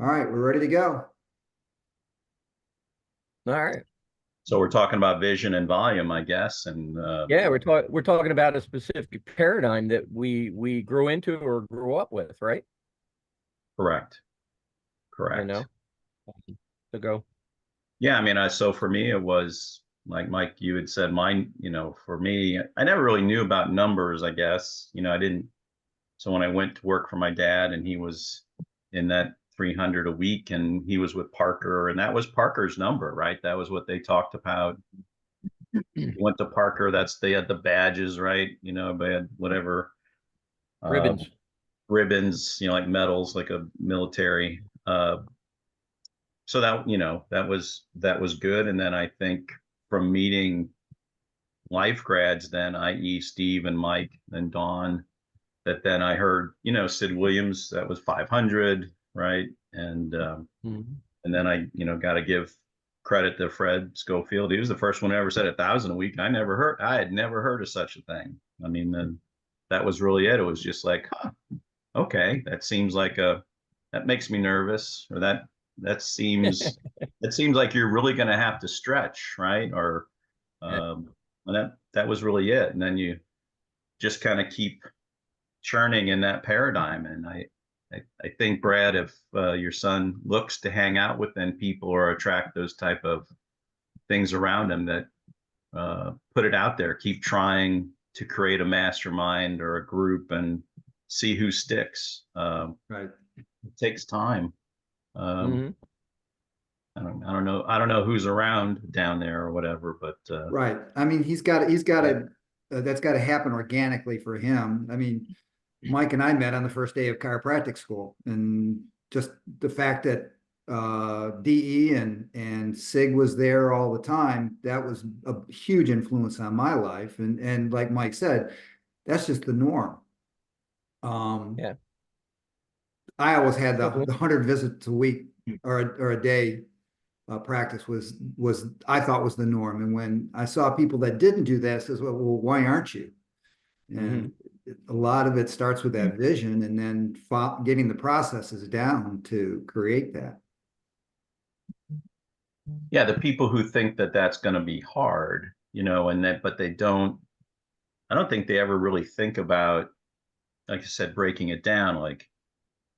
All right, we're ready to go. All right. So we're talking about vision and volume, I guess. And Yeah, we're talking about a specific paradigm that we grew into or grew up with, right? correct, You correct. know, to go. Yeah, I mean, so for me, it was like Mike, you had said, mine, for me, I never really knew about numbers, I guess. I didn't. So when I went to work for my dad and he was in that 300 a week and he was with Parker and that was Parker's number, right? That was what they talked about. Went to Parker, they had the badges, right? They had whatever uh, Ribbons. ribbons, like medals, like a military. So that was good. And then I think from meeting life grads, then i.e. Steve and Mike and Don, that then I heard, Sid Williams, that was 500, right? Mhm. And then I got to give credit to Fred Schofield. He was the first one who ever said 1,000 a week. I had never heard of such a thing. I mean, then that was really it. It was just like, huh, okay, that makes me nervous, or that seems that seems like you're really going to have to stretch, right? Or Yeah. and that was really it. And then you just kind of keep churning in that paradigm. And I think, Brad, if your son looks to hang out within people or attract those type of things around him, that put it out there, keep trying to create a mastermind or a group and see who sticks. Right. It takes time. Um, Hmm. I don't know who's around down there or whatever, but Right. I mean, he's got yeah, to, that's got to happen organically for him. I mean, Mike and I met on the first day of chiropractic school, and just the fact that DE and Sig was there all the time, that was a huge influence on my life. And like Mike said, that's just the norm. Um, Yeah. I always had Yeah, the 100 visits a week or a day practice was I thought was the norm. And when I saw people that didn't do that, I says, well, why aren't you? hmm And a lot of it starts with that vision, and then getting the processes down to create that. yeah, the people who think that that's going to be hard, but they don't. I don't think they ever really think about, like I said, breaking it down, like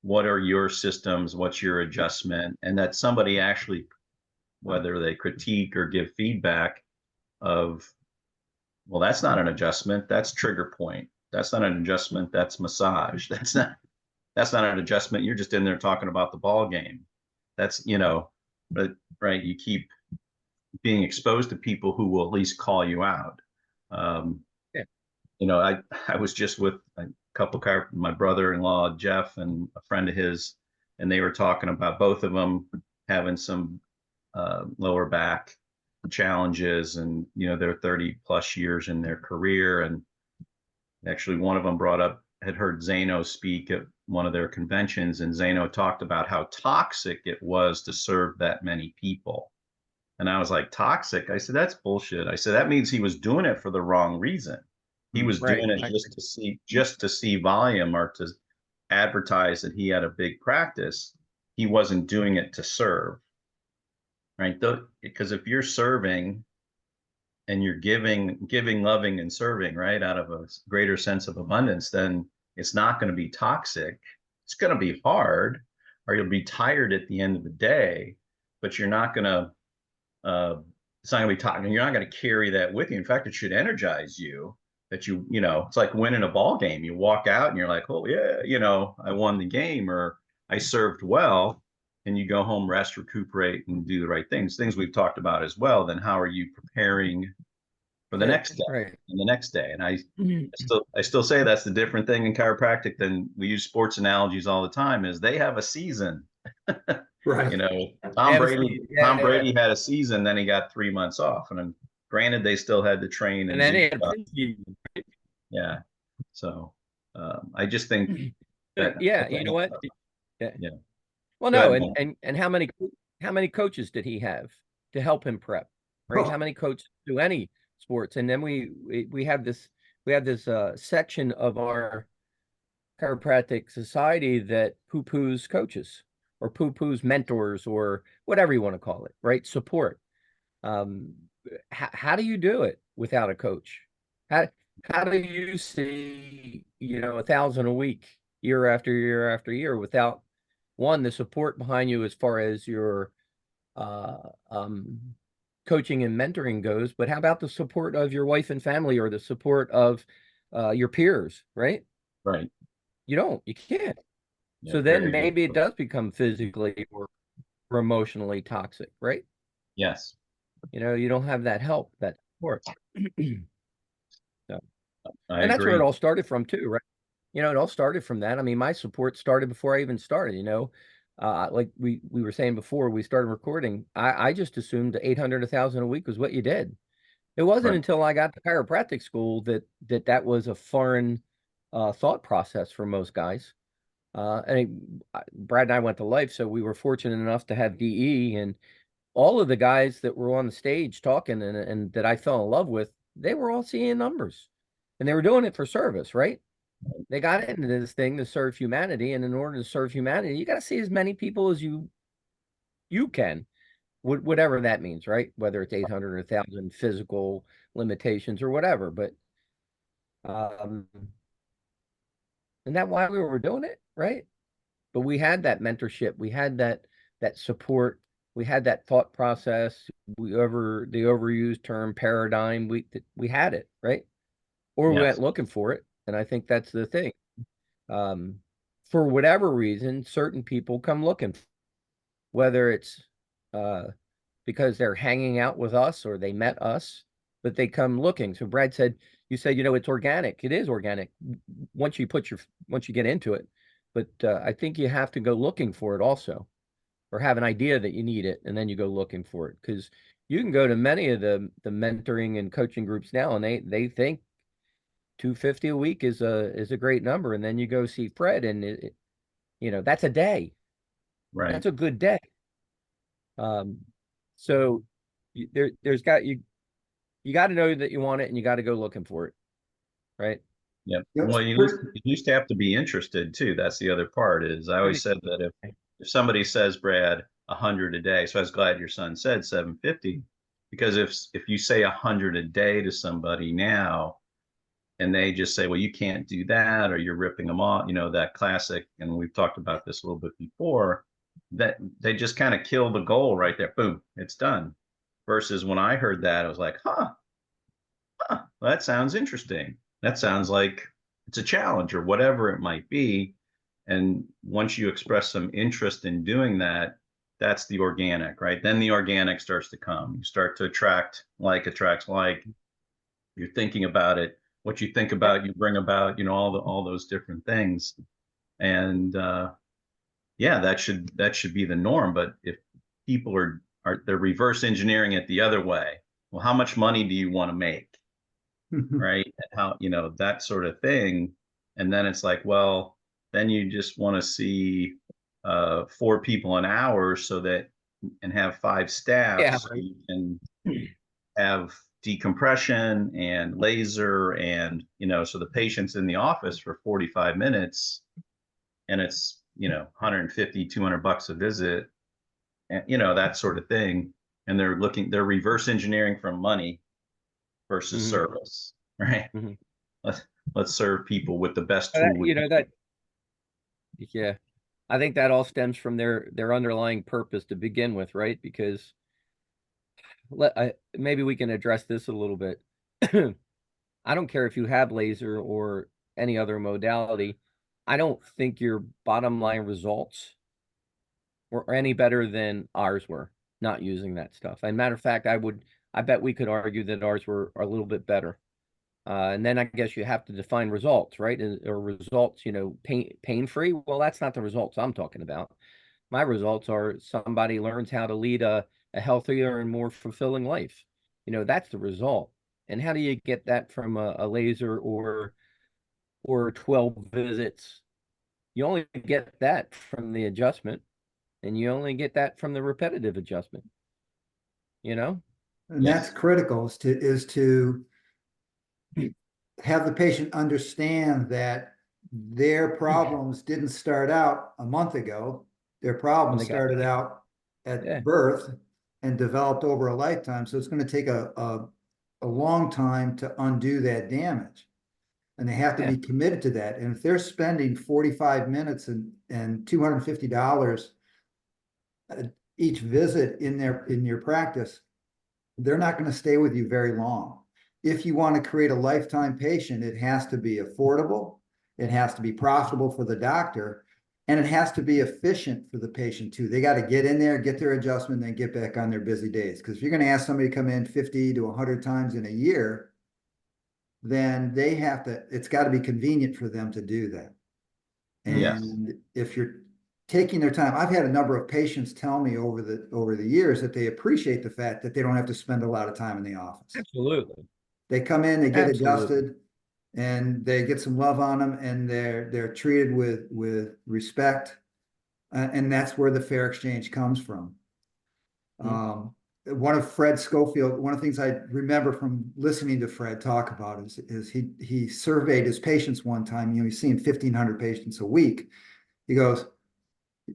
what are your systems, what's your adjustment, and that somebody actually, whether they critique or give feedback of, well, that's not an adjustment, that's trigger point. That's not an adjustment, that's massage. That's not an adjustment. You're just in there talking about the ball game. That's, but right, you keep being exposed to people who will at least call you out. Um, Yeah. I was just with a couple my brother-in-law Jeff and a friend of his, and they were talking about both of them having some lower back challenges, and they're 30 plus years in their career. And actually, one of them had heard Zano speak at one of their conventions, and Zano talked about how toxic it was to serve that many people. And I was like, toxic? I said, that's bullshit. I said, that means he was doing it for the wrong reason. He was Right. doing it just to see volume, or to advertise that he had a big practice. He wasn't doing it to serve, right? Because if you're serving and you're giving, loving, and serving, right, out of a greater sense of abundance, then it's not going to be toxic. It's going to be hard, or you'll be tired at the end of the day, but you're not going to uh, it's not going to be talking. You're not going to carry that with you. In fact, it should energize you. That it's like winning a ball game. You walk out and you're like, oh yeah, I won the game, or I served well. And you go home, rest, recuperate, and do the right things. Things we've talked about as well. Then how are you preparing for the Yeah. next day Right. and the next day? And I Mhm. still say that's the different thing in chiropractic than we use sports analogies all the time. Is they have a season. Right. You know, They Tom have a Brady, seat. Yeah, Tom yeah, yeah. Brady had a season, then he got 3 months off. And then, granted, they still had to train And and then do they had stuff. preseason. Yeah. So I just think that, Yeah, you know what? Yeah. yeah. Well, Go no, ahead, and man. and and how many coaches did he have to help him prep, right? How Oh, many coaches do any sports? And then we have this section of our chiropractic society that poo-poos coaches. poo-poos mentors or whatever you want to call it, right? Support. Um, how do you do it without a coach? How how do you see, 1,000 a week, year after year after year, without one, the support behind you as far as your uh coaching and mentoring goes, but how about the support of your wife and family or the support of your peers, right? Right. You can't. Yeah, So then very maybe it difficult. does become physically or emotionally toxic, right? Yes, You don't have that help, that support. So, I and that's where it agree. all started from too, right? It all started from that. I mean, my support started before I even started, like we were saying before we started recording. I just assumed 800, 1,000 a week was what you did. It wasn't Right. until I got to chiropractic school that was a foreign thought process for most guys. Brad and I went to Life, so we were fortunate enough to have DE, and all of the guys that were on the stage talking and that I fell in love with, they were all seeing numbers, and they were doing it for service, right? They got into this thing to serve humanity, and in order to serve humanity, you got to see as many people as you can, whatever that means, right? Whether it's 800 or 1,000 physical limitations or whatever, but um, isn't that why we were doing it, right? But we had that mentorship, we had that support, we had that thought process. The overused term paradigm, we had it, right? Or we went Yes. looking for it, and I think that's the thing. Um, for whatever reason, certain people come looking, whether it's uh, because they're hanging out with us or they met us, but they come looking. So Brad said, you said, it's organic. It is organic once you get into it. But I think you have to go looking for it also, or have an idea that you need it, and then you go looking for it. Because you can go to many of the mentoring and coaching groups now, and they think 250 a week is a great number, and then you go see Fred, and that's a day. Right. That's a good day. Um, so there's got you got to know that you want it, and you got to go looking for it, right? Yep. Yep. Well, you used to have to be interested too. That's the other part is I always said that if somebody says, Brad, 100 a day, so I was glad your son said 750, because if you say 100 a day to somebody now, and they just say, well, you can't do that, or you're ripping them off, that classic, and we've talked about this a little bit before, that they just kind of kill the goal right there. Boom, it's done. Versus when I heard that, I was like, well, that sounds interesting. That sounds like it's a challenge or whatever it might be. And once you express some interest in doing that, that's the organic, right? Then the organic starts to come. You start to attracts like. You're thinking about it. What you think about, you bring about, all those different things. And yeah, that should be the norm. But if people are they're reverse engineering it the other way, well, how much money do you want to make? Right? And how, that sort of thing. And then it's like, well, then you just want to see 4 people an hour and have 5 staff Yeah, so you can have decompression and laser and, so the patient's in the office for 45 minutes and it's, 150, $200 a visit, and, that sort of thing. And they're reverse engineering from money versus hmm service, right? hmm let's let's serve people with the best tool we can. that yeah, I think that all stems from their underlying purpose to begin with, right? Because maybe we can address this a little bit. I don't care if you have laser or any other modality. I don't think your bottom line results were any better than ours were not using that stuff. And matter of fact, I bet we could argue that ours were a little bit better. And then I guess you have to define results, right? Or results, pain free. Well, that's not the results I'm talking about. My results are somebody learns how to lead a healthier and more fulfilling life. That's the result. And how do you get that from a laser or 12 visits? You only get that from the adjustment, and you only get that from the repetitive adjustment, you know? And that's Yes. critical is to have the patient understand that their problems didn't start out a month ago. Their problem they got started back. out at Yeah. birth and developed over a lifetime. So it's going to take a long time to undo that damage. And they have to Yeah. be committed to that. And if they're spending 45 minutes and $250 each visit in your practice, they're not going to stay with you very long. If you want to create a lifetime patient, it has to be affordable, it has to be profitable for the doctor, and it has to be efficient for the patient too. They got to get in there, get their adjustment, then get back on their busy days. Because if you're going to ask somebody to come in 50 to 100 times in a year, then they have to, it's got to be convenient for them to do that. Yes. And if you're taking their time, I've had a number of patients tell me over the years that they appreciate the fact that they don't have to spend a lot of time in the office. Absolutely. They come in, they get Absolutely. adjusted, and they get some love on them, and they're treated with respect, and that's where the fair exchange comes from. One of Fred Schofield, one of the things I remember from listening to Fred talk about is he surveyed his patients one time. You know, he's seeing 1,500 patients a week. He goes,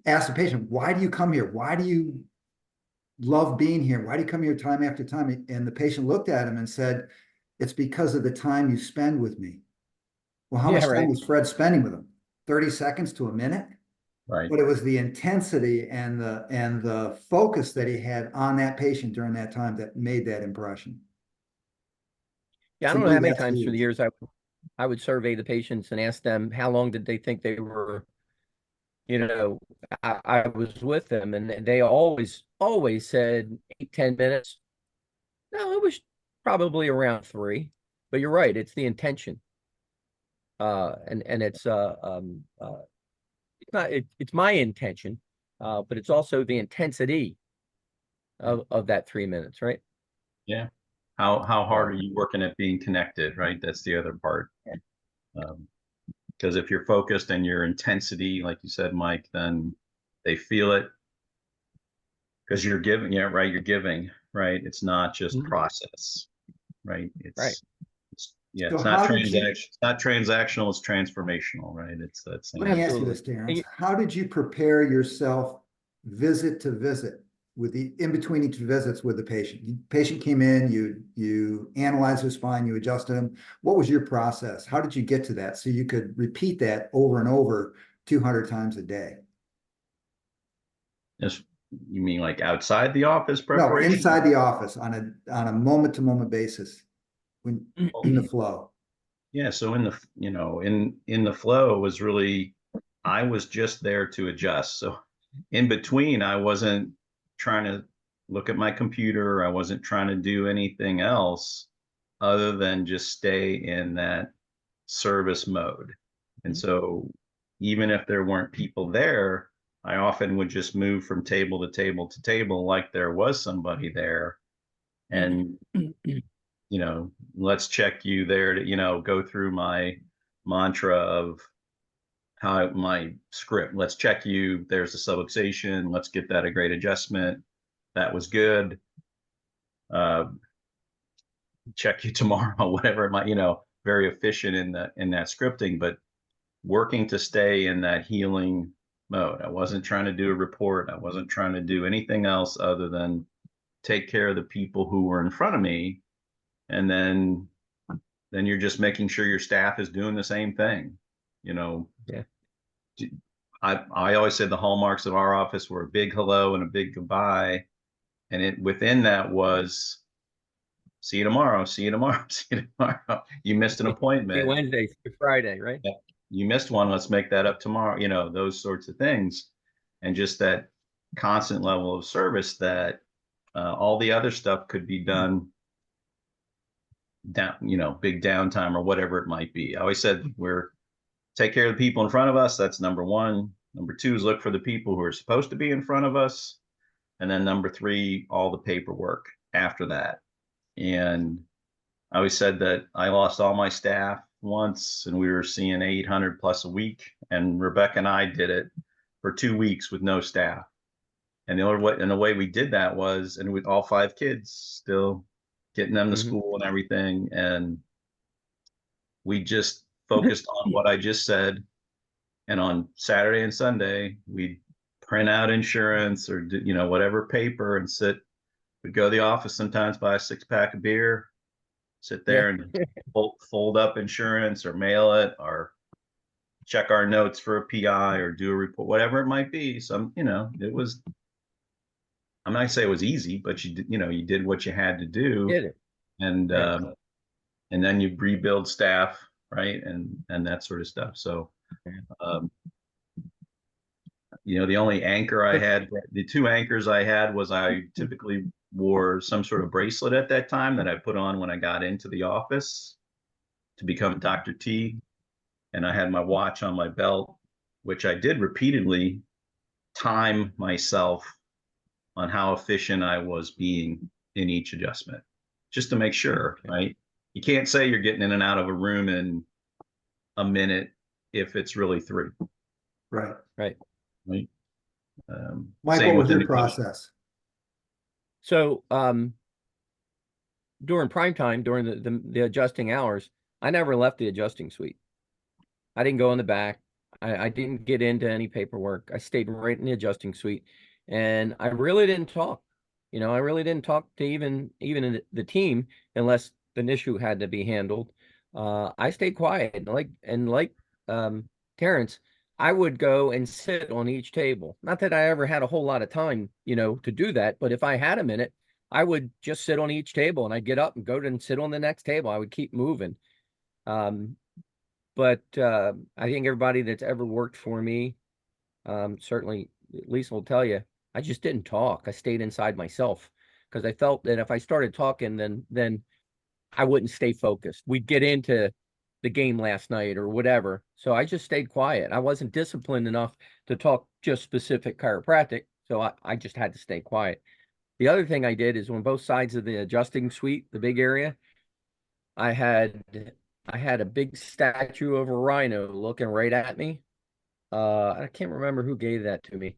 ask the patient, why do you come here? Why do you love being here? Why do you come here time after time? And the patient looked at him and said, it's because of the time you spend with me. Well, how much time Right. was Fred spending with him? 30 seconds to a minute? Right. But it was the intensity and the focus that he had on that patient during that time that made that impression. Yeah, I To don't know me, how many that's times through the huge. years I would survey the patients and ask them how long did they think they were, you know, I was with them, and they always said 8, 10 minutes. No, it was probably around 3. But you're right, it's the intention. And it's it's my intention, but it's also the intensity of that 3 minutes, right? Yeah. How hard So, are you working at being connected, right? That's the other part. Because if you're focused and your intensity, like you said, Mike, then they feel it because you're giving, yeah, right. You're giving, right? It's not just Mhm. process, right? Right. Yeah, So it's not how did you, transaction, it's not transactional, it's transformational, right? It's that let me same. ask you this, Absolutely. Terrence, how did you prepare yourself visit to visit with the in between each visits with the patient? Patient came in, you analyzed their spine, you adjusted them. What was your process? How did you get to that so you could repeat that over and over 200 times a day? Just, you mean like outside the office No, preparation? inside the office on a moment to moment basis when Well, in the flow. yeah, so in the, in the flow was really, I was just there to adjust. So in between, I wasn't trying to look at my computer. I wasn't trying to do anything else other than just stay in that service mode. And so even if there weren't people there, I often would just move from table to table to table like there was somebody there. And, let's check you there to, go through my mantra of how my script, let's check you. There's a subluxation. Let's get that a great adjustment. That was good. Uh, check you tomorrow, whatever it might, very efficient in that scripting, but working to stay in that healing mode. I wasn't trying to do a report. I wasn't trying to do anything else other than take care of the people who were in front of me. And then you're just making sure your staff is doing the same thing. You know, Yeah. I always said the hallmarks of our office were a big hello and a big goodbye. And it within that was see you tomorrow, see you tomorrow, see you tomorrow. You missed an See you appointment. Wednesday, see you Friday, right? You missed one, let's make that up tomorrow, those sorts of things. And just that constant level of service that all the other stuff could be done down, big downtime or whatever it might be. I always said we're take care of the people in front of us. That's number one. Number two is look for the people who are supposed to be in front of us. And then number three, all the paperwork after that. And I always said that I lost all my staff once and we were seeing 800 plus a week. And Rebecca and I did it for 2 weeks with no staff. And the way we did that was, and with all 5 kids still getting them to school and everything. And we just focused on what I just said. And on Saturday and Sunday, we'd print out insurance or do, whatever paper and we'd go to the office sometimes, buy a 6-pack of beer, sit there and fold up insurance or mail it or check our notes for a PI or do a report, whatever it might be. It was, I'm not gonna say it was easy, but you did what you had to do. Did it. And, Right. and then you rebuild staff, right. And that sort of stuff. So, the only anchor I had, the 2 anchors I had was I typically wore some sort of bracelet at that time that I put on when I got into the office to become Dr. T. And I had my watch on my belt, which I did repeatedly time myself on how efficient I was being in each adjustment, just to make sure, right? You can't say you're getting in and out of a room in a minute if it's really 3. Right. Right. Right. Mike, Same what was with your process? So, during prime time, during the adjusting hours, I never left the adjusting suite. I didn't go in the back. I didn't get into any paperwork. I stayed right in the adjusting suite, and I really didn't talk. I really didn't talk to even the team unless an issue had to be handled. I stayed quiet, like Terrence. I would go and sit on each table. Not that I ever had a whole lot of time, to do that, but if I had a minute, I would just sit on each table and I'd get up and go and sit on the next table. I would keep moving. But I think everybody that's ever worked for me, certainly Lisa will tell you, I just didn't talk. I stayed inside myself because I felt that if I started talking, then I wouldn't stay focused. We'd get into the game last night or whatever. So I just stayed quiet. I wasn't disciplined enough to talk just specific chiropractic. So I just had to stay quiet. The other thing I did is on both sides of the adjusting suite, the big area, I had a big statue of a rhino looking right at me. I can't remember who gave that to me,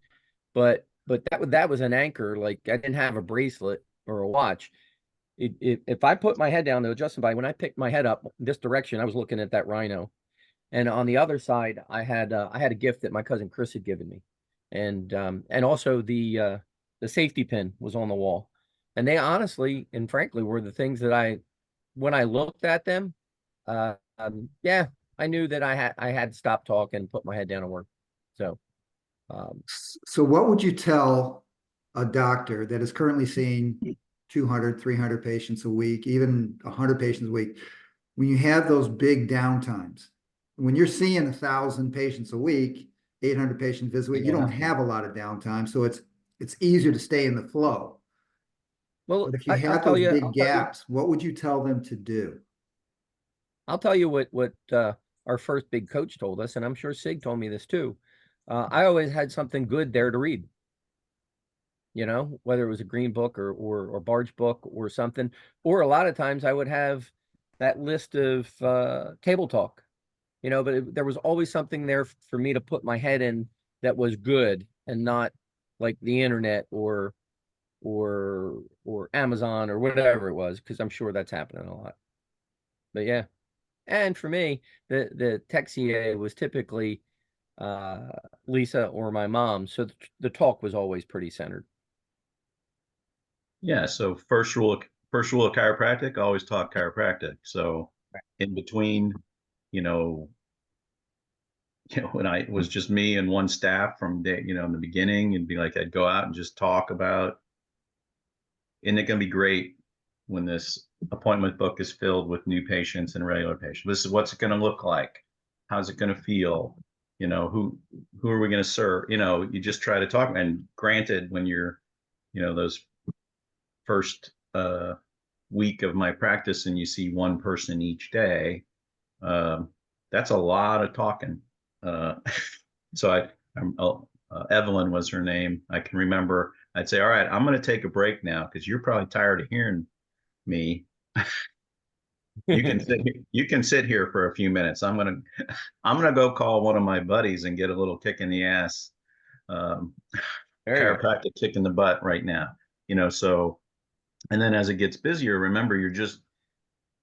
but that was an anchor. Like I didn't have a bracelet or a watch. If I put my head down to adjust somebody, when I picked my head up this direction, I was looking at that rhino. And on the other side, I had a gift that my cousin Chris had given me, and also the safety pin was on the wall, and they honestly and frankly were the things that when I looked at them, yeah, I knew that I had to stop talking and put my head down and work. So, So what would you tell a doctor that is currently seeing 200, 300 patients a week, even 100 patients a week, when you have those big downtimes? When you're seeing 1,000 patients a week, 800 patient visits a week, you don't have a lot of downtime, so it's easier to stay in the flow. well, But if you I'll have tell those you, big gaps, what would you tell them to do? I'll tell you what our first big coach told us, and I'm sure Sig told me this too. I always had something good there to read. Whether it was a green book or Barge book or something, or a lot of times I would have that list of table talk, but there was always something there for me to put my head in that was good and not like the internet or Amazon or whatever it was, because I'm sure that's happening a lot. But yeah. And for me, the tech CA was typically Lisa or my mom, so the talk was always pretty centered. Yeah. So first rule of chiropractic, always talk chiropractic. So in between, when it was just me and one staff from day, in the beginning, and be like, I'd go out and just talk about, isn't it going to be great when this appointment book is filled with new patients and regular patients? This is what's it going to look like. How's it going to feel? Who are we going to serve? You just try to talk. And granted, when you're, those first week of my practice and you see one person each day, that's a lot of talking. So Evelyn was her name. I can remember I'd say, all right, I'm going to take a break now because you're probably tired of hearing me. You can sit here for a few minutes. I'm gonna go call one of my buddies and get a little kick in the ass, chiropractic kick in the butt right now. So, and then as it gets busier, remember you're just,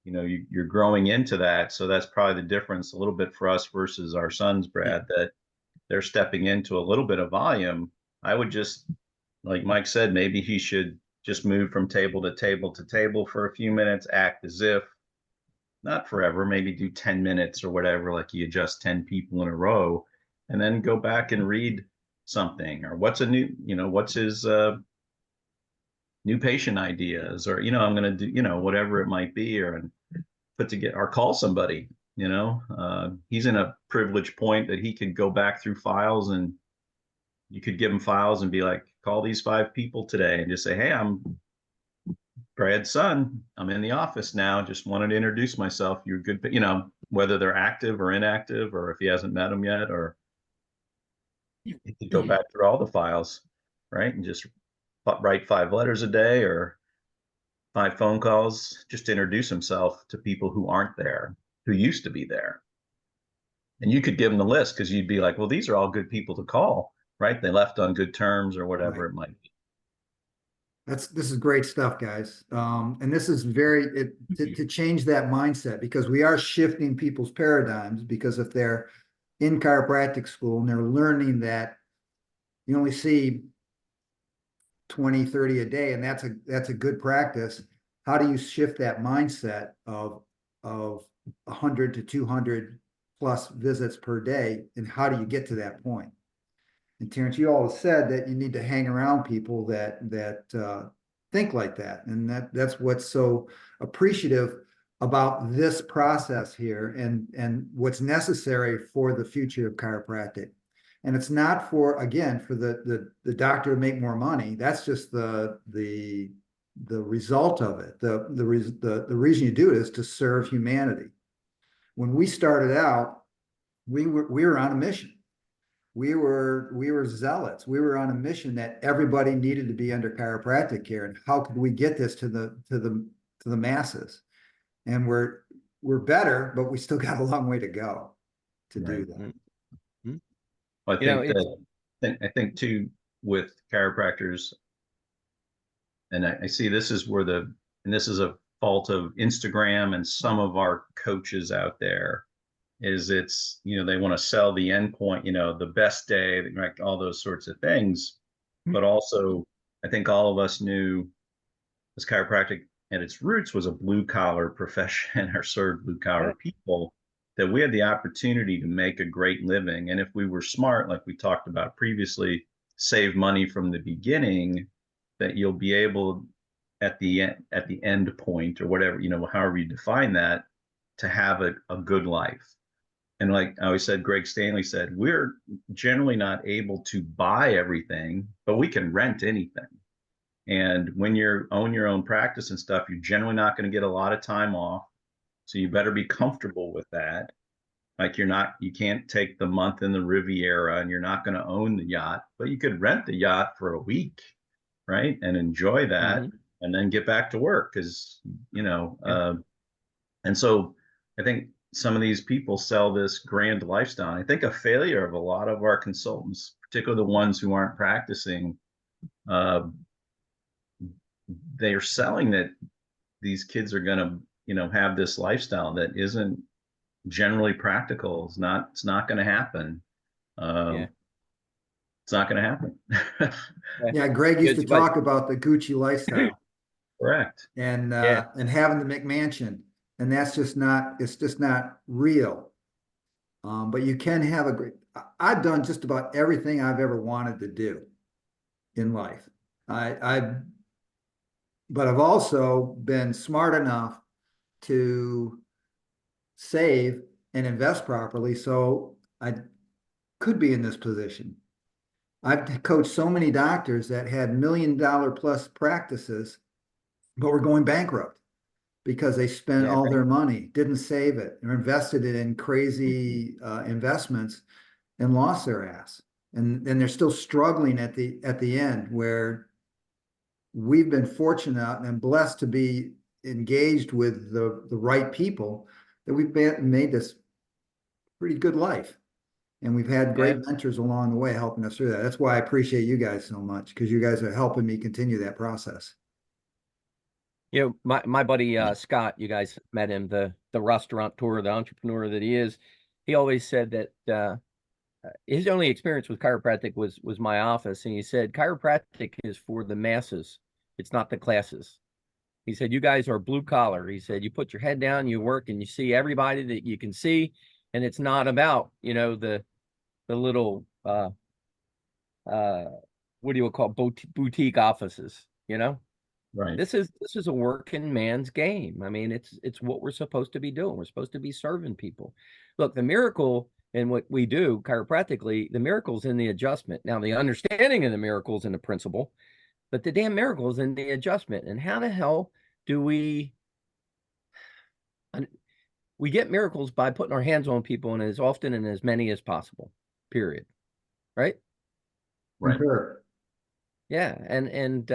you're growing into that. So that's probably the difference a little bit for us versus our sons, Brad, that they're stepping into a little bit of volume. I would just, like Mike said, maybe he should just move from table to table to table for a few minutes, act as if, not forever, maybe do 10 minutes or whatever, like you adjust 10 people in a row, and then go back and read something, or what's a new, what's his new patient ideas, or, I'm going to do, whatever it might be, or put together, or call somebody, he's in a privileged point that he could go back through files, and you could give him files and be like, call these 5 people today, and just say, hey, I'm Brad's son. I'm in the office now. Just wanted to introduce myself. You're good, whether they're active or inactive, or if he hasn't met them yet, or you could go back through all the files, right? And just write 5 letters a day or 5 phone calls, just to introduce himself to people who aren't there, who used to be there. And you could give them the list, because you'd be like, well, these are all good people to call, right? They left on good terms or whatever Right. it might be. This is great stuff, guys. And this is to change that mindset, because we are shifting people's paradigms, because if they're in chiropractic school and they're learning that you only see 20, 30 a day, and that's a good practice, how do you shift that mindset of 100 to 200 plus visits per day, and how do you get to that point? And Terrence, you always said that you need to hang around people that think like that, and that's what's so appreciative about this process here, and what's necessary for the future of chiropractic. And it's not for, again, for the doctor to make more money. That's just the result of it. The reason you do it is to serve humanity. When we started out, we were on a mission. We were zealots. We were on a mission that everybody needed to be under chiropractic care, and how could we get this to the masses? And we're better, but we still got a long way to go to do that. Well, I think too, with chiropractors, and I see this is and this is a fault of Instagram and some of our coaches out there, is it's, they want to sell the endpoint, the best day, like all those sorts of things. But also, I think all of us knew, as chiropractic at its roots was a blue collar profession, or served blue collar people, that we had the opportunity to make a great living. And if we were smart, like we talked about previously, save money from the beginning, that you'll be able at the end point, or whatever, however you define that, to have a good life. And like I always said, Greg Stanley said, we're generally not able to buy everything, but we can rent anything. And when you own your own practice and stuff, you're generally not going to get a lot of time off. So you better be comfortable with that. Like you can't take the month in the Riviera, and you're not going to own the yacht, but you could rent the yacht for a week, right? And enjoy that, and then get back to work. Because, and so I think some of these people sell this grand lifestyle. I think a failure of a lot of our consultants, particularly the ones who aren't practicing, they are selling that these kids are going to, have this lifestyle that isn't generally practical. It's not going to happen. It's not going to happen. Yeah, Greg used to talk about the Gucci lifestyle. Correct. And having the McMansion, and it's just not real. But you can have I've done just about everything I've ever wanted to do in life. But I've also been smart enough to save and invest properly, so I could be in this position. I've coached so many doctors that had $1 million plus practices, but were going bankrupt because they spent all their money, didn't save it, or invested it in crazy investments, and lost their ass. And they're still struggling at the end, where we've been fortunate and blessed to be engaged with the right people, that we've made this pretty good life. And we've had great mentors along the way helping us through that. That's why I appreciate you guys so much, because you guys are helping me continue that process. My buddy Scott, you guys met him, the restaurateur, the entrepreneur that he is. He always said that his only experience with chiropractic was my office, and he said chiropractic is for the masses. It's not the classes. He said, you guys are blue collar. He said, you put your head down, you work, and you see everybody that you can see. And it's not about, the little, what do you call boutique offices, Right. This is a working man's game. I mean, it's what we're supposed to be doing. We're supposed to be serving people. Look, the miracle in what we do chiropractically, the miracle's in the adjustment. Now, the understanding of the miracle's in the principle, but the damn miracle's in the adjustment. And how the hell do we get miracles by putting our hands on people and as often and as many as possible, period. Right? Right. Concur. Yeah. And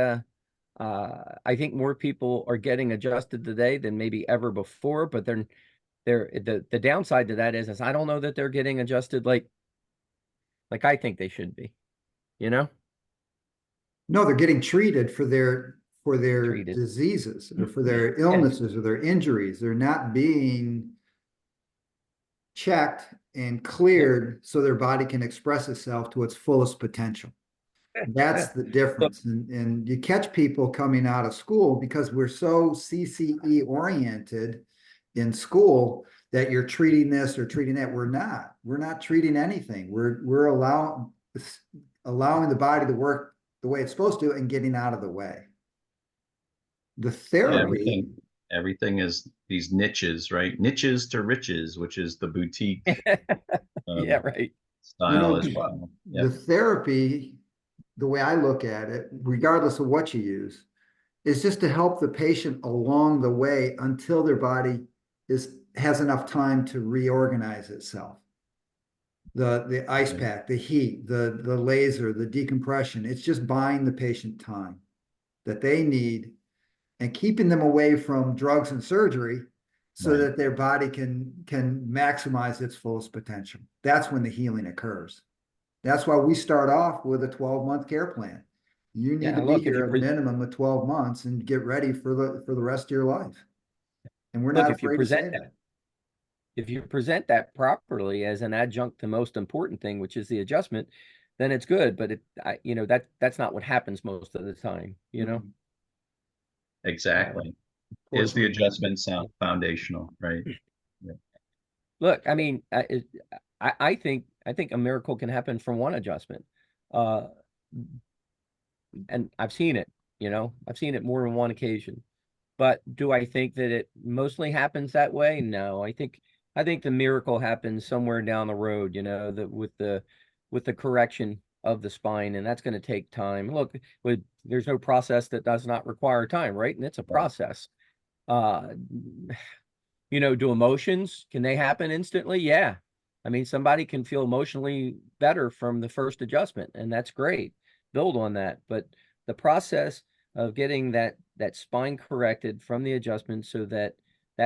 I think more people are getting adjusted today than maybe ever before, but the downside to that is I don't know that they're getting adjusted like I think they should be, No, they're getting treated for their treated. diseases or for their illnesses or their injuries. They're not being checked and cleared so their body can express itself to its fullest potential. That's the difference. And you catch people coming out of school because we're so CCE oriented in school that you're treating this or treating that. We're not treating anything. We're allowing the body to work the way it's supposed to and getting out of the way. The therapy. Everything is these niches, right? Niches to riches, which is the boutique yeah, right. style as well. The therapy, the way I look at it, regardless of what you use, is just to help the patient along the way until their body has enough time to reorganize itself. The ice pack, the heat, the laser, the decompression, it's just buying the patient time that they need and keeping them away from drugs and surgery so that their body can maximize its fullest potential. That's when the healing occurs. That's why we start off with a 12-month care plan. You need to be here a minimum of 12 months and get ready for the rest of your life. And we're not afraid to say that. If you present that properly as an adjunct to the most important thing, which is the adjustment, then it's good. But that's not what happens most of the time, Exactly. Is the adjustment foundational, right? Yeah. Look, I mean, I think a miracle can happen from one adjustment. And I've seen it, I've seen it more than one occasion. But do I think that it mostly happens that way? No, I think the miracle happens somewhere down the road, with the correction of the spine, and that's going to take time. Look, there's no process that does not require time, right? And it's a process. Do emotions, can they happen instantly? Yeah. I mean, somebody can feel emotionally better from the first adjustment, and that's great. Build on that. But the process of getting that spine corrected from the adjustment so that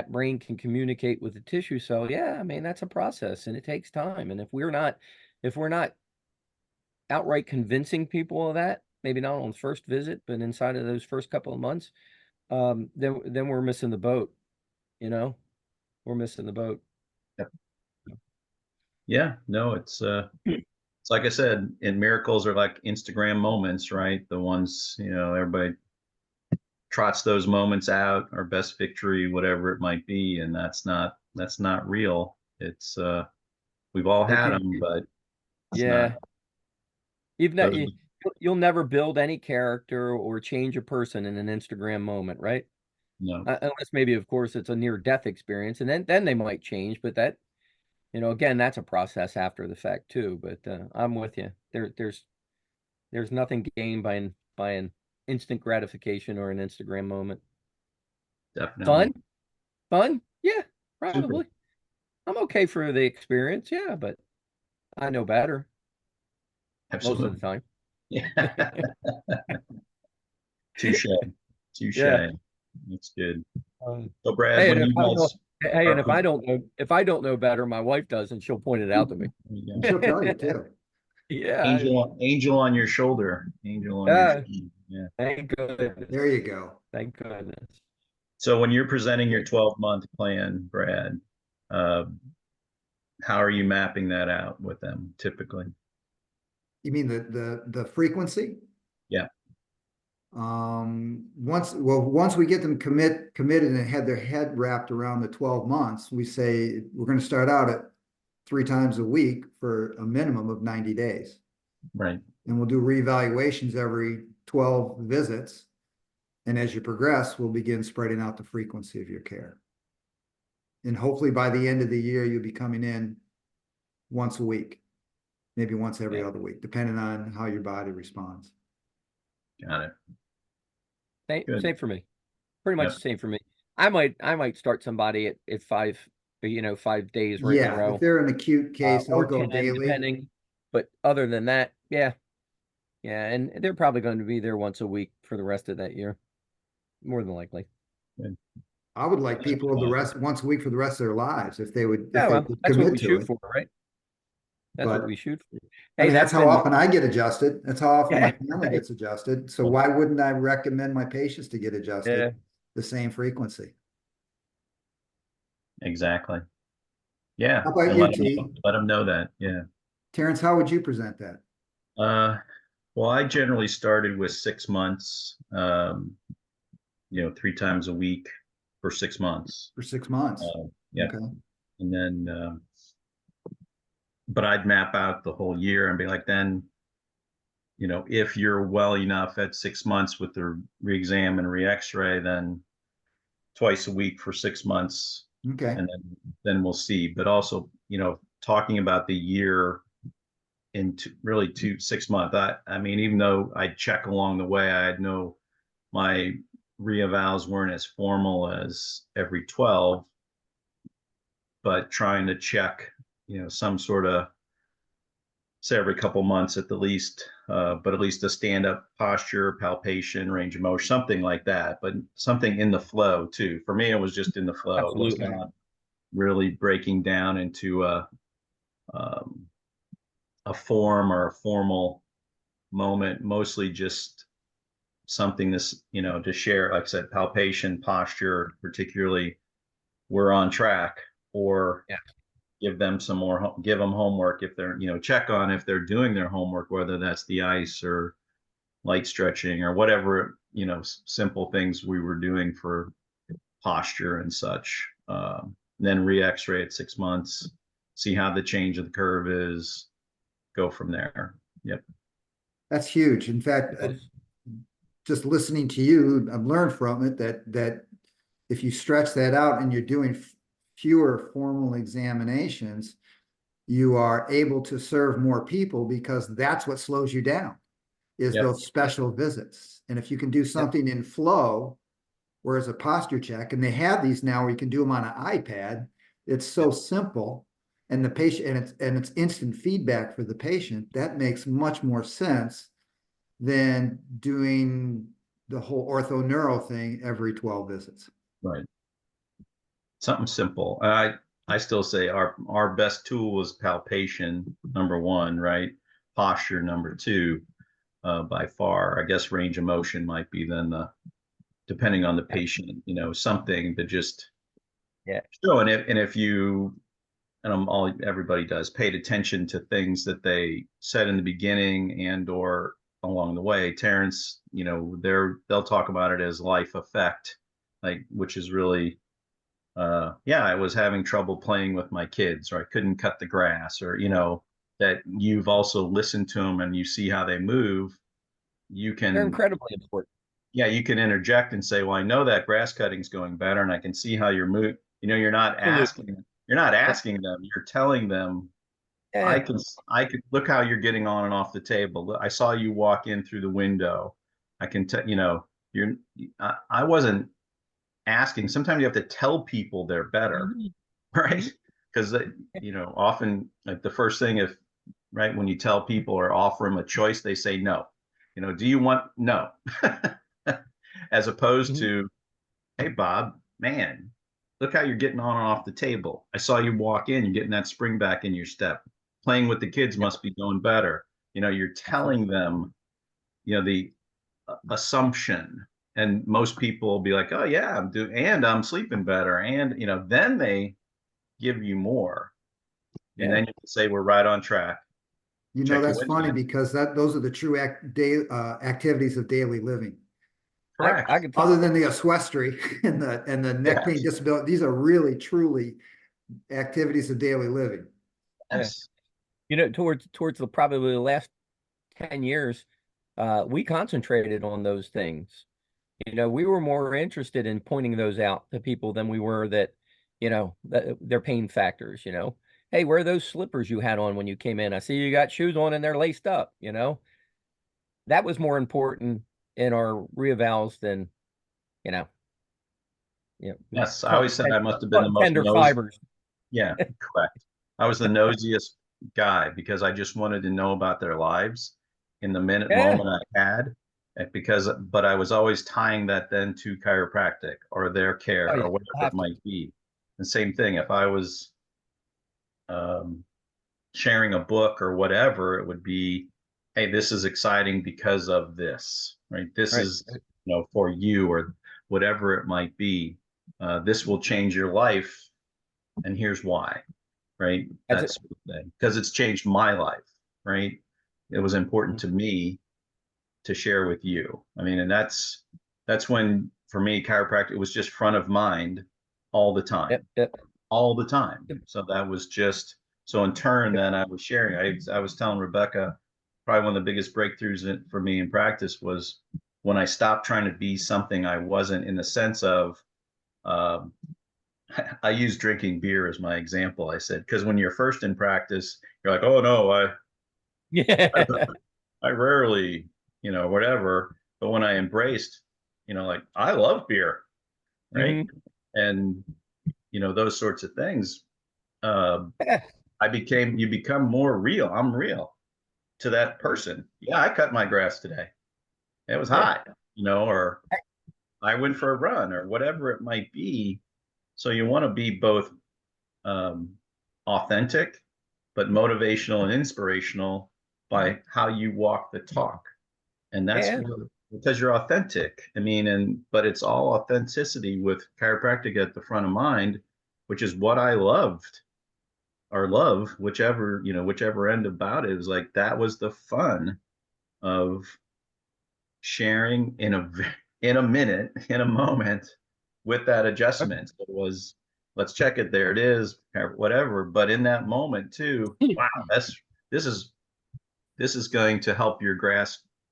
brain can communicate with the tissue cell, yeah, I mean, that's a process and it takes time. And if we're not outright convincing people of that, maybe not on the first visit, but inside of those first couple of months, then we're missing the boat. We're missing the boat. Yep. Yeah, no, it's like I said, and miracles are like Instagram moments, right? The ones, everybody trots those moments out, or best victory, whatever it might be, and that's not real. It's we've all had them, but yeah, you'll never build any character or change a person in an Instagram moment, right? No. Unless maybe, of course, it's a near-death experience, and then they might change. But that, again, that's a process after the fact too. But I'm with you. There's nothing gained by an instant gratification or an Instagram moment. Definitely. Fun, yeah, probably. Super. I'm okay for the experience, yeah, but I know better. Absolutely. Most of the time. Yeah. Touche. Yeah. That's good. So Brad, hey, when and you guys if I don't know better, my wife does, and she'll point it out to me. She'll tell you too. Yeah. Angel on your shoulder. Angel on your shoulder. Yeah. Thank goodness. There you go. Thank goodness. So when you're presenting your 12-month plan, Brad, how are you mapping that out with them typically? You mean the frequency? Yeah. Once we get them committed and had their head wrapped around the 12 months, we say we're going to start out at 3 times a week for a minimum of 90 days. Right. And we'll do reevaluations every 12 visits. And as you progress, we'll begin spreading out the frequency of your care. And hopefully by the end of the year, you'll be coming in once a week, maybe once every other week, depending on how your body responds. Got it. Same for me. Pretty much Yep. the same for me. I might start somebody at 5 days right in a Yeah, row. if they're an acute case, I'll Or go 10, daily. depending. But other than that, yeah. Yeah, and they're probably going to be there once a week for the rest of that year. More than likely. I would like people once a week for the rest of their lives if they would Yeah, well, that's what we shoot for, right? That's what we shoot for. I Hey, mean, that's how been often I get adjusted. That's how often my Yeah. family gets adjusted. So why wouldn't I recommend my patients to get adjusted the same frequency? Exactly. Yeah. How about And you, let them know that. Yeah. Terrence, how would you present that? Well, I generally started with 6 months, 3 times a week for 6 months. For 6 months. Yeah. Okay. And then, but I'd map out the whole year and be like, then, if you're well enough at 6 months with the re-exam and re-x-ray, then twice a week for 6 months. Okay. And then we'll see. But also, talking about the year into really 6 months. I mean, even though I'd check along the way, I had my re-evals weren't as formal as every 12, but trying to check, some sort of, say every couple months at the least, but at least a stand-up posture, palpation, range of motion, something like that, but something in the flow too. For me, it was just in the flow. Absolutely. It was not really breaking down into a form or a formal moment, mostly just something to share, like I said, palpation, posture, particularly we're on track, or give them give them homework if they're, check on if they're doing their homework, whether that's the ice or light stretching or whatever, simple things we were doing for posture and such. Then re-x-ray at 6 months, see how the change of the curve is, go from there. Yep. That's huge. In fact, just listening to you, I've learned from it that if you stretch that out and you're doing fewer formal examinations, you are able to serve more people because that's what slows you down is those special visits. And if you can do something in flow, whereas a posture check, and they have these now where you can do them on an iPad, it's so simple. And the patient, and it's instant feedback for the patient, that makes much more sense than doing the whole ortho-neuro thing every 12 visits. Right. Something simple. I still say our best tool was palpation, number one, right? Posture, number two, by far. I guess range of motion might be then depending on the patient, something to just show. And if you, and everybody does, paid attention to things that they said in the beginning and or along the way. Terrence, they'll talk about it as life effect, which is really, I was having trouble playing with my kids, or I couldn't cut the grass, or, that you've also listened to them and you see how they move. They're incredibly important. Yeah, you can interject and say, well, I know that grass cutting's going better and I can see how you're moving. You're not asking them, you're telling them, I can look how you're getting on and off the table. I saw you walk in through the window. I can tell, I wasn't asking. Sometimes you have to tell people they're better, right? Because often like the first thing when you tell people or offer them a choice, they say no. Do you want no? As opposed to, hey Bob, man, look how you're getting on and off the table. I saw you walk in, you're getting that spring back in your step. Playing with the kids must be going better. You're telling them, the assumption, and most people will be like, oh yeah, I'm sleeping better. And, then they give you more. And Yeah. then you can say we're right on track. You know, Check your that's funny Wednesday. because those are the true activities of daily living. Correct. I could tell. Other than the oswestry and the neck pain Yes. disability, these are really truly activities of daily living. Yes. You know, towards the probably the last 10 years, we concentrated on those things. You know, we were more interested in pointing those out to people than we were that, you know, that their pain factors, you know. Hey, where are those slippers you had on when you came in? I see you got shoes on and they're laced up, you know. That was more important in our reevals than, you know, Yes. I always said I must have been the most tender fibers. Yeah, correct. I was the nosiest guy because I just wanted to know about their lives in the Yeah. moment I had. But I was always tying that then to chiropractic or their Oh, care yeah. or whatever it Have to. might be. The same thing. If I was um, sharing a book or whatever, it would be, hey, this is exciting because of this, right? This Right. is, for you or whatever it might be. This will change your life, and here's why, right? That's it. That's because it's changed my life, right? It was important to me to share with you. I mean, and that's when for me chiropractic was just front of mind all the Yep. time, Yep. all the time. Yep. So that was just so in turn then I was sharing. I was telling Rebecca probably one of the biggest breakthroughs for me in practice was when I stopped trying to be something I wasn't in the sense of um, I use drinking beer as my example. I said, because when you're first in practice, you're like, oh no, Yeah. I rarely, whatever. But when I embraced, like I love beer, right? Hmm. And those sorts of things, uh, Yeah. you become more real. I'm real to that person. Yeah, I cut my grass today. It was Yeah. hot, or I went for a run or whatever it might be. So you want to be both um, authentic, but motivational and inspirational by how you walk the talk. And that's Yeah. because you're authentic. I mean, but it's all authenticity with chiropractic at the front of mind, which is what I loved or love, whichever end about it is like that was the fun of sharing in a minute, in a moment with that adjustment. It was, let's check it, there it is, whatever. But in that moment too, wow, this is this is going to help your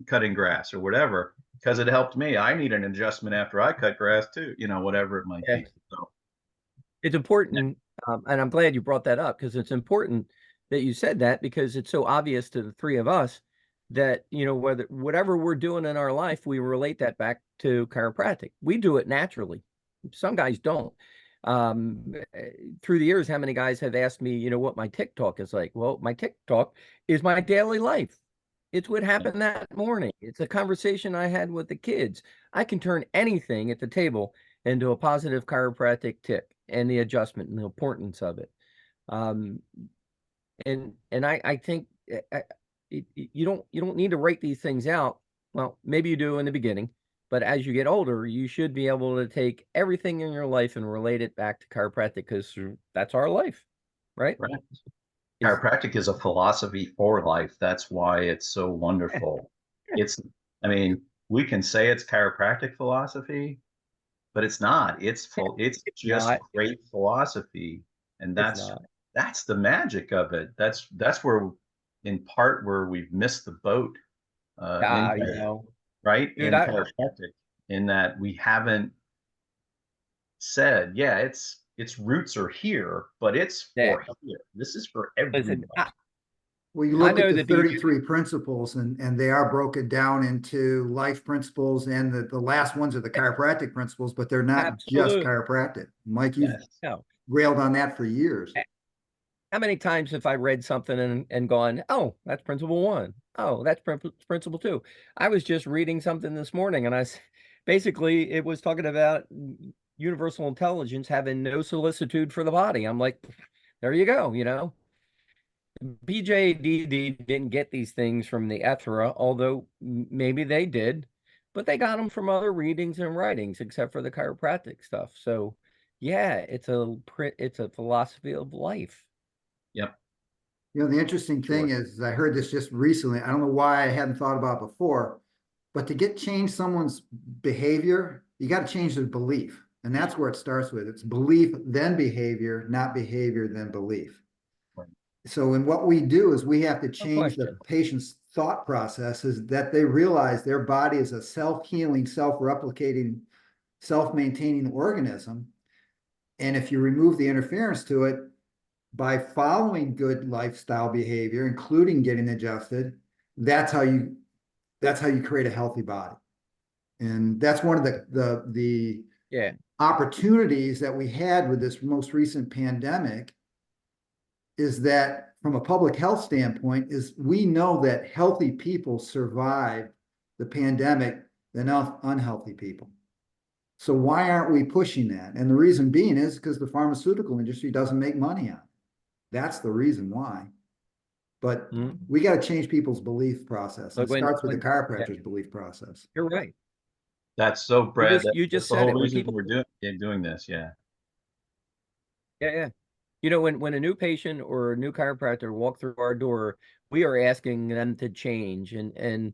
cutting grass or whatever, because it helped me. I need an adjustment after I cut grass too, whatever it might Yeah. be. So It's important, and I'm glad you brought that up because it's important that you said that because it's so obvious to the three of us that, you know, whatever we're doing in our life, we relate that back to chiropractic. We do it naturally. Some guys don't. Through the years, how many guys have asked me, you know, what my TikTok is like? Well, my TikTok is my daily life. It's what happened that morning. It's a conversation I had with the kids. I can turn anything at the table into a positive chiropractic tip and the adjustment and the importance of it. Um, and I think you don't need to write these things out. Well, maybe you do in the beginning, but as you get older, you should be able to take everything in your life and relate it back to chiropractic because that's our life, right? right. Is Chiropractic is a philosophy for life. That's why it's so wonderful. It's, I mean, we can say it's chiropractic philosophy, but it's not. It's just not. great philosophy, and It's that's not. that's the magic of it. That's where, in part, where we've missed the boat Ah, you know, right dude, in chiropractic, in that we haven't said, yeah, its roots are here, but it's yeah, for here. This is for listen, everybody. Well, you I look at know the that BJ. 33 principles and they are broken down into life principles, and the last ones are the chiropractic principles, but they're not just Absolutely. chiropractic. Mike, you've Yes. No. railed on that for years. How many times have I read something and gone, oh, that's principle one. Oh, that's principle two. I was just reading something this morning and basically it was talking about universal intelligence having no solicitude for the body. I'm like, there you go, you know. BJDD didn't get these things from the Ethra, although maybe they did, but they got them from other readings and writings, except for the chiropractic stuff. So, yeah, it's a philosophy of life. Yep. You know, the interesting thing Sure. is I heard this just recently. I don't know why I hadn't thought about it before, but to change someone's behavior, you got to change their belief. And that's where it starts with. It's belief, then behavior, not behavior, then belief. Right. So, in what we do is we have to No change the question. patient's thought processes that they realize their body is a self-healing, self-replicating, self-maintaining organism. And if you remove the interference to it, by following good lifestyle behavior, including getting adjusted, that's how you create a healthy body. And that's one of the Yeah. opportunities that we had with this most recent pandemic, is that from a public health standpoint, is we know that healthy people survive the pandemic than unhealthy people. So why aren't we pushing that? And the reason being is because the pharmaceutical industry doesn't make money on it. That's the reason why. But Mhm. we got to change people's belief process. And Like it starts with the yeah, chiropractor's belief process. you're right. That's so, You Brad, just you that's just the said whole it. When reason people, we're doing this. Yeah. yeah, yeah. You know, when a new patient or a new chiropractor walk through our door, we are asking them to change, and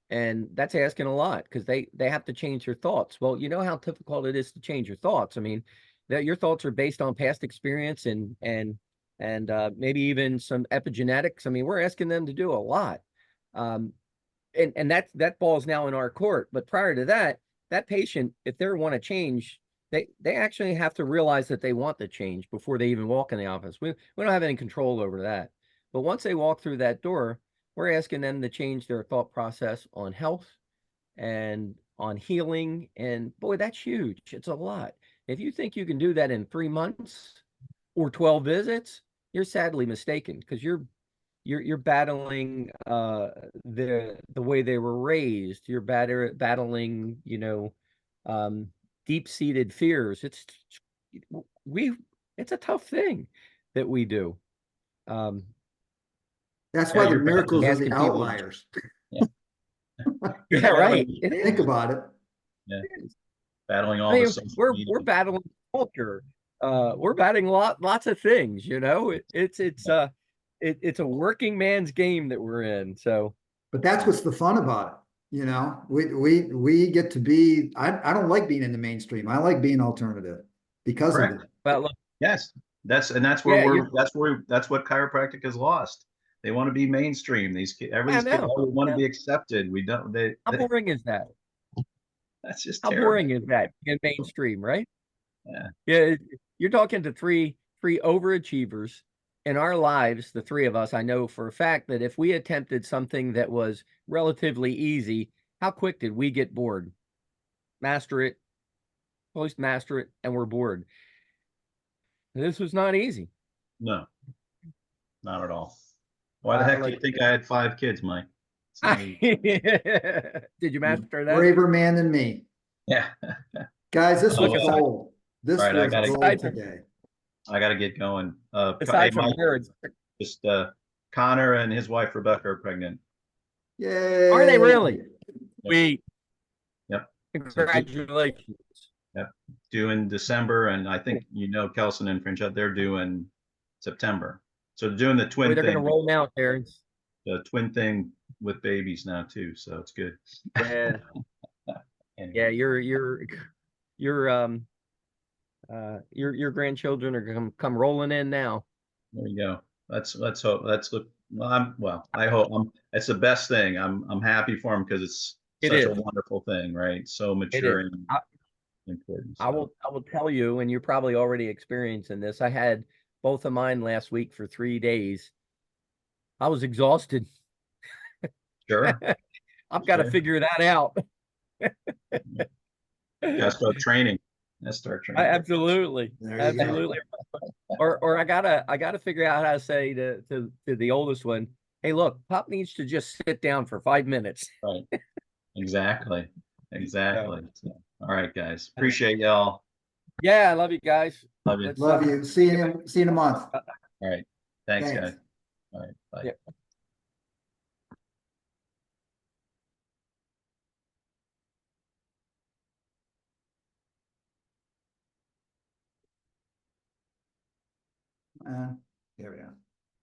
that's asking a lot because they have to change their thoughts. Well, you know how difficult it is to change your thoughts. I mean, that your thoughts are based on past experience and maybe even some epigenetics. I mean, we're asking them to do a lot. Um, and that ball's now in our court. But prior to that, that patient, if they want to change, they actually have to realize that they want the change before they even walk in the office. We don't have any control over that. But once they walk through that door, we're asking them to change their thought process on health and on healing. And boy, that's huge. It's a lot. If you think you can do that in 3 months or 12 visits, you're sadly mistaken because you're battling the way they were raised. You're battling, um, deep-seated fears. We it's a tough thing that we do. Um, That's Yeah, why the you're miracles battling. are the asking people to outliers. Yeah. You're yeah, right. battling. It Think is. about it. Yeah. It is. Battling I all the mean, social we're media. battling culture. We're battling lots of things, you know. It's a working man's game that we're in. So But that's what's the fun about it. You know, we get to be, I don't like being in the mainstream. I like being alternative because of Correct. that. well, look, Yes. That's where yeah, you're that's what chiropractic has lost. They want to be mainstream. I Everybody's kid know. want to be accepted. We don't, How boring is that? that's just How terrible. boring is that in mainstream, right? Yeah. Yeah, you're talking to three overachievers in our lives, the three of us. I know for a fact that if we attempted something that was relatively easy, how quick did we get bored? Master it, post master it, and we're bored. This was not easy. No, not at all. Why the I heck do like you think I had 5 kids, Mike? It's not easy. Did you You're a master that? braver man than me. Yeah. Guys, this was Look, Oh, well. gold. This All right, was aside gold from today. I gotta get going. Hey, aside from Mike, marriage, just Connor and his wife Rebecca are pregnant. are they Yay. really? Yep. We Yep. So congratulations. yep, due in December, and I think Kelson and Fringe, they're due in September. So they're doing the Boy, twin they're gonna thing, roll out there. with babies now too. So it's good. Yeah, Anyway, yeah. Your your grandchildren are gonna come rolling in now. there you go. Let's hope. Let's look. I hope. It's the best thing. I'm happy for him because it's It such a is. wonderful thing, right? So It is. mature and important. So I will tell you, and you're probably already experiencing this. I had both of mine last week for 3 days. I was exhausted. sure, I've got to sure. figure that out. Gotta start training. Let's start I training. absolutely, There you go. absolutely. Or I gotta figure out how to say to the oldest one, hey, look, Pop needs to just sit down for 5 minutes. Right. Exactly. Yeah. Exactly. So, all right, guys. Appreciate y'all. Yeah, I love you guys. Love you. Let's Love you. See you in a month. All right. Thanks, Thanks. guys. All right. Bye. yeah. There we go.